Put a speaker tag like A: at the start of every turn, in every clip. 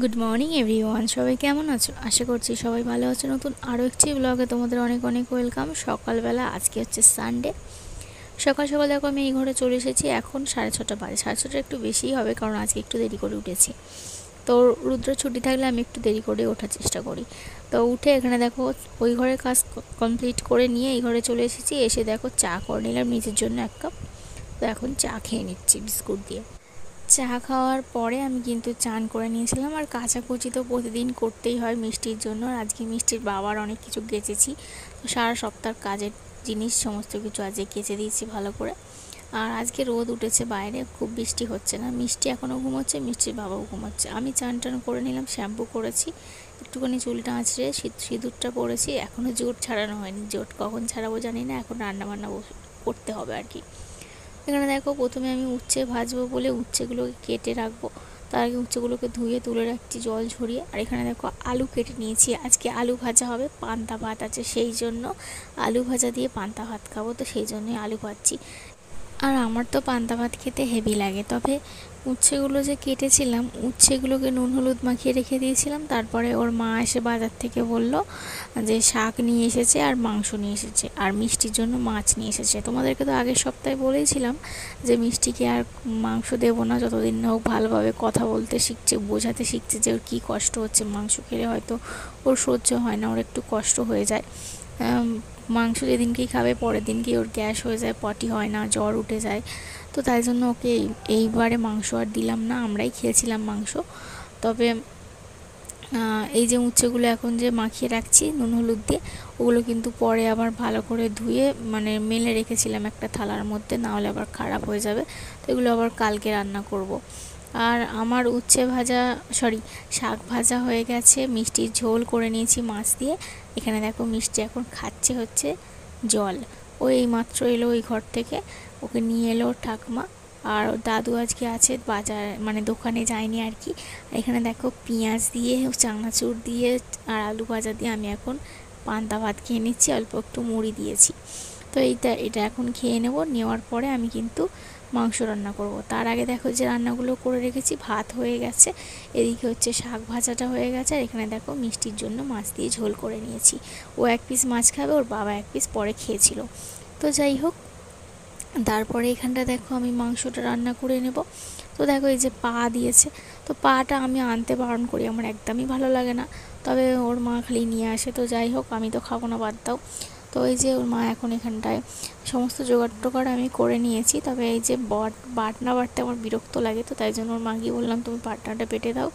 A: Good morning everyone, সবাই কেমন আছো? আশা করছি সবাই ভালো আছো। নতুন আরও একটি ব্লগে তোমাদের অনেক অনেক ওয়েলকাম। সকালবেলা আজকে হচ্ছে সানডে। সকাল সকাল দেখো আমি এই ঘরে চলে এসেছি। এখন 6:30 বাজে, 6:30 একটু বেশিই হবে কারণ আজকে একটু দেরি করে উঠেছি। তো রুদ্র ছুটি থাকলে আমি একটু দেরি করে ওঠার চেষ্টা করি। তো উঠে এখানে দেখো ওই ঘরের কাজ কমপ্লিট করে নিয়ে এই ঘরে চলে এসেছি। এসে দেখো চা করে নিলাম নিজের জন্য 1 কাপ। তো এখন চা খেয়ে নিচ্ছি বিস্কুট দিয়ে। চা খাওয়ার পরে আমি কিন্তু চান করে নিয়েছিলাম। আর কাচাকুচি তো প্রতিদিন করতেই হয় মিষ্টির জন্য। আর আজকে মিষ্টির বাবার অনেক কিছু গেচেছি, তো সারা সপ্তাহ কাজের জিনিস সমস্ত কিছু আজকে কেচে দিয়েছি ভালো করে। আর আজকে রোদ উঠেছে বাইরে, খুব বৃষ্টি হচ্ছে না। মিষ্টি এখনও ঘুমোচ্ছে, মিষ্টির বাবাও ঘুমোচ্ছে। আমি চান টান করে নিলাম, শ্যাম্পু করেছি, একটুখানি চুলটা আঁচড়ে সিঁদুরটা পরেছি। এখনও জোট ছাড়ানো হয়নি, জোট কখন ছাড়াবো জানি না। এখন রান্নাবান্না করতে হবে আর কি। এখানে দেখো প্রথমে আমি উচ্ছে ভাজবো বলে উচ্ছেগুলোকে কেটে রাখবো। তার আগে উচ্ছেগুলোকে ধুয়ে তুলে রাখছি জল ঝরিয়ে। আর এখানে দেখো আলু কেটে নিয়েছি, আজকে আলু ভাজা হবে। পান্তা ভাত আছে, সেই জন্য আলু ভাজা দিয়ে পান্তা ভাত খাবো, তো সেই জন্যই আলু ভাজছি। আর আমার তো পান্তা ভাত খেতে হেভি লাগে। তবে উচ্ছেগুলো যে কেটেছিলাম, উচ্ছেগুলোকে নুন হলুদ মাখিয়ে রেখে দিয়েছিলাম। তারপরে ওর মা এসে বাজার থেকে বলল যে শাক নিয়ে এসেছে আর মাংস নিয়ে এসেছে আর মিষ্টির জন্য মাছ নিয়ে এসেছে। তোমাদেরকে তো আগের সপ্তাহে বলেছিলাম যে মিষ্টিকে আর মাংস দেবো না যতদিন না ও ভালোভাবে কথা বলতে শিখছে, বোঝাতে শিখছে যে ওর কী কষ্ট হচ্ছে। মাংস খেলে হয়তো ওর সহ্য হয় না, ওর একটু কষ্ট হয়ে যায়। মাংস যেদিনকেই খাবে পরের দিনকেই ওর গ্যাস হয়ে যায়, পটি হয় না, জ্বর উঠে যায়। তো তাই জন্য ওকে এইবারে মাংস আর দিলাম না, আমরাই খেয়েছিলাম মাংস। তবে এই যে উচ্ছেগুলো এখন যে মাখিয়ে রাখছি নুন হলুদ দিয়ে, ওগুলো কিন্তু পরে আবার ভালো করে ধুয়ে মেলে রেখেছিলাম একটা থালার মধ্যে, নাহলে আবার খারাপ হয়ে যাবে। তো এগুলো আবার কালকে রান্না করব। আর আমার উচ্ছে ভাজা শাক ভাজা হয়ে গেছে, মিষ্টির ঝোল করে নিয়েছি মাছ দিয়ে। এখানে দেখো মিষ্টি এখন খাচ্ছে হচ্ছে জল। ও এইমাত্র এলো ওই ঘর থেকে, ওকে নিয়ে এলো ঠাকুমা। আর দাদু আজকে আছে বাজার, দোকানে যায়নি আর কি। এখানে দেখো পেঁয়াজ দিয়ে, চানাচুর দিয়ে আর আলু ভাজা দিয়ে আমি এখন পান্তা ভাত খেয়ে নিচ্ছি, অল্প একটু মুড়ি দিয়েছি। তো এটা এখন খেয়ে নেব। নেওয়ার পরে আমি কিন্তু মাংস রান্না করব। তার আগে দেখো যে রান্নাগুলো করে রেখেছি, ভাত হয়ে গেছে, এদিকে হচ্ছে শাক ভাজাটা হয়ে গেছে। আর এখানে দেখো মিষ্টির জন্য মাছ দিয়ে ঝোল করে নিয়েছি। ও 1 পিস মাছ খাবে, ওর বাবা 1 পিস পরে খেয়েছিল। তো যাই হোক, তারপরে এখানটা দেখো আমি মাংসটা রান্না করে নেব। তো দেখো এই যে পা দিয়েছে, তো পাটা আমি আনতে বারণ করি, আমার একদমই ভালো লাগে না। তবে ওর মা খালি নিয়ে আসে। তো যাই হোক, আমি তো খাবো না, বাদ দাও। তো এই যে ওর মা এখন এখানটায় সমস্ত জোগাড় টোগাড় আমি করে নিয়েছি। তবে এই যে বাটনা বাটতে আমার বিরক্ত লাগে, তো তাই জন্য ওর মাকে বললাম তুমি বাটনাটা বেটে দাও,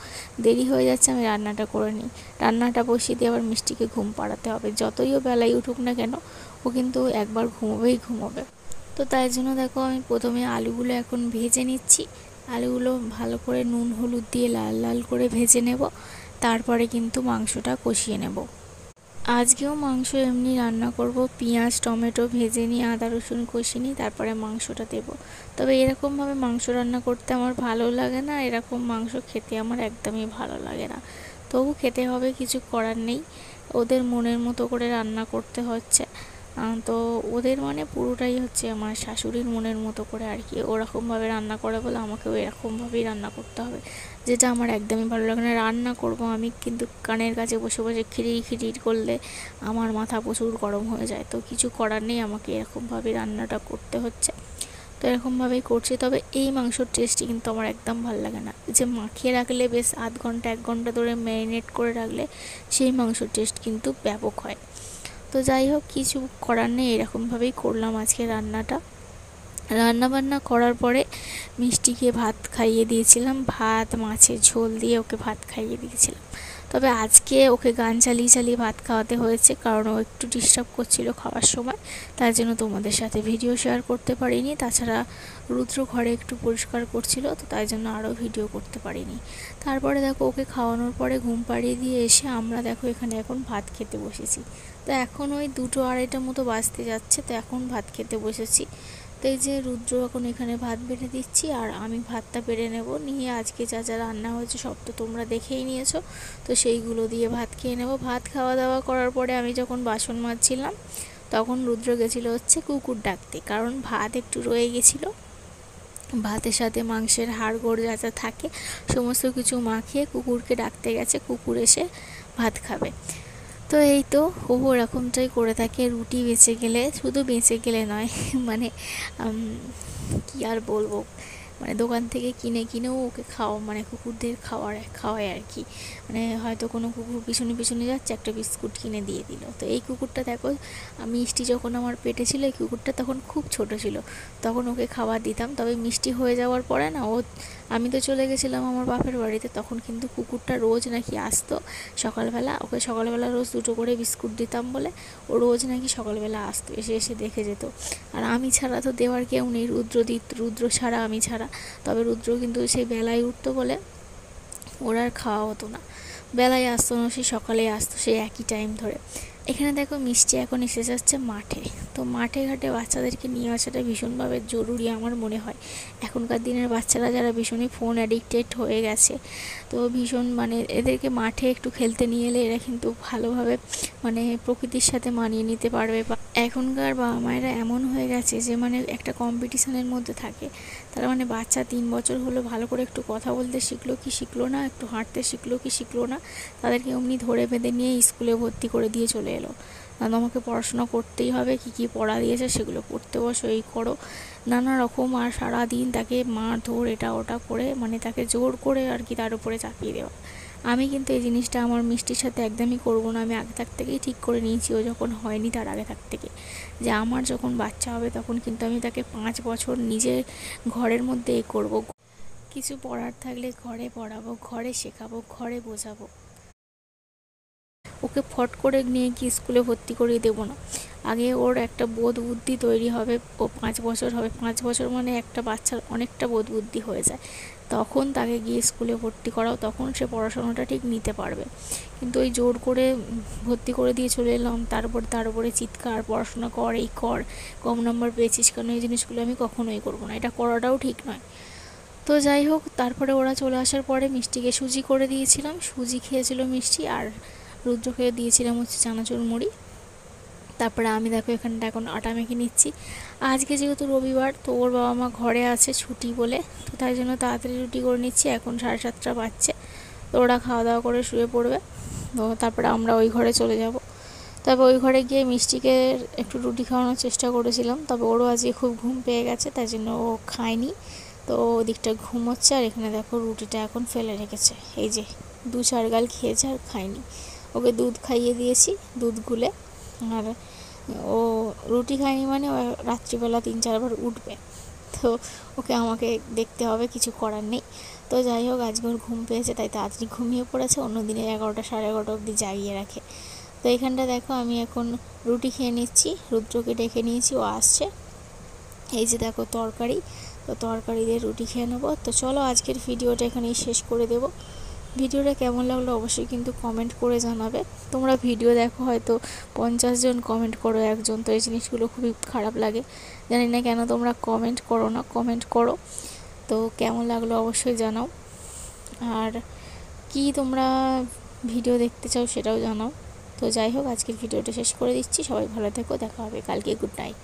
A: দেরি হয়ে যাচ্ছে, আমি রান্নাটা করে নিই। রান্নাটা বসিয়ে দিয়ে আবার মিষ্টিকে ঘুম পাড়াতে হবে। যতই ও বেলায় উঠুক না কেন, ও কিন্তু একবার ঘুমোবেই ঘুমোবে। তো তাই জন্য দেখো আমি প্রথমে আলুগুলো এখন ভেজে নিচ্ছি। আলুগুলো ভালো করে নুন হলুদ দিয়ে লাল লাল করে ভেজে নেব। তারপরে কিন্তু মাংসটা কষিয়ে নেব। আজকেও মাংস এমনি রান্না করব, পেঁয়াজ টমেটো ভেজে নিয়ে আদা রসুন কষিয়ে নিই, তারপরে মাংসটা দেব। তবে এরকমভাবে মাংস রান্না করতে আমার ভালো লাগে না, এরকম মাংস খেতে আমার একদমই ভালো লাগে না। তবু খেতে হবে, কিছু করার নেই। ওদের মনের মতো করে রান্না করতে হচ্ছে। তো ওদের পুরোটাই হচ্ছে আমার শাশুড়ির মনের মতো করে আর কি। ওরকমভাবে রান্না করে বলে আমাকেও এরকমভাবেই রান্না করতে হবে, যেটা আমার একদমই ভালো লাগে না। রান্না করব আমি, কিন্তু কানের কাছে বসে বসে খিরির খিরির করলে আমার মাথা প্রচুর গরম হয়ে যায়। তো কিছু করার নেই, আমাকে এরকমভাবেই রান্নাটা করতে হচ্ছে। তো এরকমভাবেই করছি। তবে এই মাংসর টেস্টটি কিন্তু আমার একদম ভালো লাগে না। যে মাখিয়ে রাখলে বেশ 0.5 ঘন্টা 1 ঘন্টা ধরে ম্যারিনেট করে রাখলে সেই মাংসর টেস্ট কিন্তু ব্যাপক হয়। তো যাই হোক, কিছু করার নেই, এরকমভাবেই করলাম আজকে রান্নাটা। রান্নাবান্না করার পরে মিষ্টিকে ভাত খাইয়ে দিয়েছিলাম, ভাত মাছের ঝোল দিয়ে ওকে ভাত খাইয়ে দিয়েছিলাম। তবে আজকে ওকে গান চালিয়ে চালিয়ে ভাত খাওয়াতে হয়েছে, কারণ ও একটু ডিস্টার্ব করছিল খাওয়ার সময়। তার জন্য তোমাদের সাথে ভিডিও শেয়ার করতে পারিনি। তাছাড়া রুদ্র ঘরে একটু পরিষ্কার করছিল, তো তাই জন্য আরও ভিডিও করতে পারিনি। তারপরে দেখো ওকে খাওয়ানোর পরে ঘুম পাড়িয়ে দিয়ে এসে আমরা দেখো এখানে এখন ভাত খেতে বসেছি। তো এখন ওই 2-2:30 মতো বাজতে যাচ্ছে, তো এখন ভাত খেতে বসেছি। তো এই যে রুদ্র এখন এখানে ভাত বেড়ে দিচ্ছি, আর আমি ভাতটা বেড়ে নেব। নিয়ে আজকে যা যা রান্না হয়েছে সব তো তোমরা দেখেই নিয়েছো, তো সেইগুলো দিয়ে ভাত খেয়ে নেব। ভাত খাওয়া দাওয়া করার পরে আমি যখন বাসন মাজছিলাম, তখন রুদ্র গেছিলো হচ্ছে কুকুর ডাকতে, কারণ ভাত একটু রয়ে গেছিলো। ভাতের সাথে মাংসের হাড় গোড় যা যা থাকে সমস্ত কিছু মাখিয়ে কুকুরকে ডাকতে গেছে, কুকুর এসে ভাত খাবে। তো এই তো ও ওরকমটাই করে থাকে। রুটি বেঁচে গেলে, শুধু বেঁচে গেলে নয় মানে কি আর বলবো, মানে দোকান থেকে কিনেও ওকে মানে কুকুরদের খাওয়ায় আর কি। মানে হয়তো কোনো কুকুর পিছনে পিছনে যাচ্ছে, একটা বিস্কুট কিনে দিয়ে দিল। তো এই কুকুরটা দেখো, মিষ্টি যখন আমার পেটে ছিল এই কুকুরটা তখন খুব ছোট ছিল, তখন ওকে খাবার দিতাম। তবে মিষ্টি হয়ে যাওয়ার পরে না, আমি তো চলে গেছিলাম আমার বাপের বাড়িতে, তখন কিন্তু কুকুরটা রোজ নাকি আসতো সকালবেলা। ওকে সকালবেলা রোজ 2টো করে বিস্কুট দিতাম বলে ও রোজ নাকি সকালবেলা আসতো, এসে এসে দেখে যেত। আর আমি ছাড়া তো দেওয়ার কেউ নেই, রুদ্র ছাড়া, আমি ছাড়া। তবে রুদ্র কিন্তু সেই বেলায় উঠতো বলে ওর আর খাওয়া হতো না, বেলায় আসতো না, সে সকালে আসতো, সেই একই টাইম ধরে। এখানে দেখো মিষ্টি এখন এসে যাচ্ছে মাঠে। তো মাঠে ঘাটে বাচ্চাদেরকে নিয়ে আসাটা ভীষণভাবে জরুরি আমার মনে হয়। এখনকার দিনের বাচ্চারা যারা ভীষণই ফোন অ্যাডিক্টেড হয়ে গেছে, তো ভীষণ মানে এদেরকে মাঠে একটু খেলতে নিয়ে এলে এরা কিন্তু ভালোভাবে মানে প্রকৃতির সাথে মানিয়ে নিতে পারবে। বা এখনকার বাবা মায়েরা এমন হয়ে গেছে যে মানে একটা কম্পিটিশনের মধ্যে থাকে। তারা মানে বাচ্চা 3 বছর হলো, ভালো করে একটু কথা বলতে শিখলো কি শিখলো না, একটু হাঁটতে শিখলো কি শিখলো না, তাদেরকে অমনি ধরে বেঁধে নিয়ে স্কুলে ভর্তি করে দিয়ে চলে এলো। না, তোমাকে পড়াশোনা করতেই হবে, কী পড়া দিয়েছে সেগুলো পড়তে বসো, এই করো, নানা রকম। আর সারাদিন তাকে মারধর এটা ওটা করে, মানে তাকে জোর করে আর কি তার উপরে চাপিয়ে দেওয়া। আমি কিন্তু এই জিনিসটা আমার মিষ্টির সাথে একদমই করবো না। আমি আগে থাক থেকেই ঠিক করে নিয়েছি, ও যখন হয়নি তার আগে থাক থেকে, যে আমার যখন বাচ্চা হবে তখন কিন্তু আমি তাকে 5 বছর নিজের ঘরের মধ্যে করবো। কিছু পড়ার থাকলে ঘরে পড়াবো, ঘরে শেখাবো, ঘরে বোঝাবো। ওকে ফট করে নিয়ে কি স্কুলে ভর্তি করিয়ে দেবো না। আগে ওর একটা বোধ বুদ্ধি তৈরি হবে, ও 5 বছর হবে, 5 বছর মানে একটা বাচ্চার অনেকটা বোধ বুদ্ধি হয়ে যায়, তখন তাকে গিয়ে স্কুলে ভর্তি করাও, তখন সে পড়াশোনাটা ঠিক নিতে পারবে। কিন্তু ওই জোর করে ভর্তি করে দিয়ে চলে এলাম, তার উপরে চিৎকার, পড়াশোনা কর, এই কর, কম নাম্বার পেয়েছিস কেন, এই জিনিসগুলো আমি কখনোই করবো না, এটা করাটাও ঠিক নয়। তো যাই হোক, তারপরে ওরা চলে আসার পরে মিষ্টিকে সুজি করে দিয়েছিলাম, সুজি খেয়েছিল মিষ্টি, আর রুদ্রকে দিয়েছিলাম হচ্ছে চানাচুর মুড়ি। তারপরে আমি দেখো এখানটা এখন আটা মেখে নিচ্ছি। আজকে যেহেতু রবিবার, তো ওর বাবা মা ঘরে আছে ছুটি বলে, তো তাই জন্য তাড়াতাড়ি রুটি করে নিচ্ছি। এখন 7:30 বাজছে, তো ওরা খাওয়া দাওয়া করে শুয়ে পড়বে। তো তারপরে আমরা ওই ঘরে চলে যাব। তবে ওই ঘরে গিয়ে মিষ্টিকে একটু রুটি খাওয়ানোর চেষ্টা করেছিলাম, তবে ওরও আজকে খুব ঘুম পেয়ে গেছে, তাই জন্য ও খায়নি। তো ওদিকটা ঘুমোচ্ছে, আর এখানে দেখো রুটিটা এখন ফেলে রেখেছে, এই যে 2-4 গাল খেয়েছে আর খায়নি। ওকে দুধ খাইয়ে দিয়েছি, দুধ গুলে। আর ও রুটি খায়নি মানে ও রাত্রিবেলা 3-4 বার উঠবে, তো ওকে আমাকে দেখতে হবে, কিছু করার নেই। তো যাই হোক, আজকে ওর ঘুম পেয়েছে তাই তাড়াতাড়ি ঘুমিয়ে পড়েছে, অন্য দিনে 11টা 11:30 অবধি জাগিয়ে রাখে। তো এইখানটা দেখো আমি এখন রুটি খেয়ে নিচ্ছি, রুদ্রকে ডেকে নিয়েছি, ও আসছে। এই যে দেখো তরকারি, তো তরকারি দিয়ে রুটি খেয়ে নেবো। তো চলো আজকের ভিডিওটা এখানেই শেষ করে দেবো। ভিডিওটা কেমন লাগলো অবশ্যই কিন্তু কমেন্ট করে জানাবে। তোমরা ভিডিও দেখো হয়তো 50 জন কমেন্ট করো একজন, তো এই জিনিসগুলো খুবই খারাপ লাগে। জানি না কেন তোমরা কমেন্ট করো না, কমেন্ট করো। তো কেমন লাগলো অবশ্যই জানাও, আর কি তোমরা ভিডিও দেখতে চাও সেটাও জানাও। তো যাই হোক, আজকের ভিডিওটা শেষ করে দিচ্ছি। সবাই ভালো থেকো, দেখা হবে কালকে। Good night.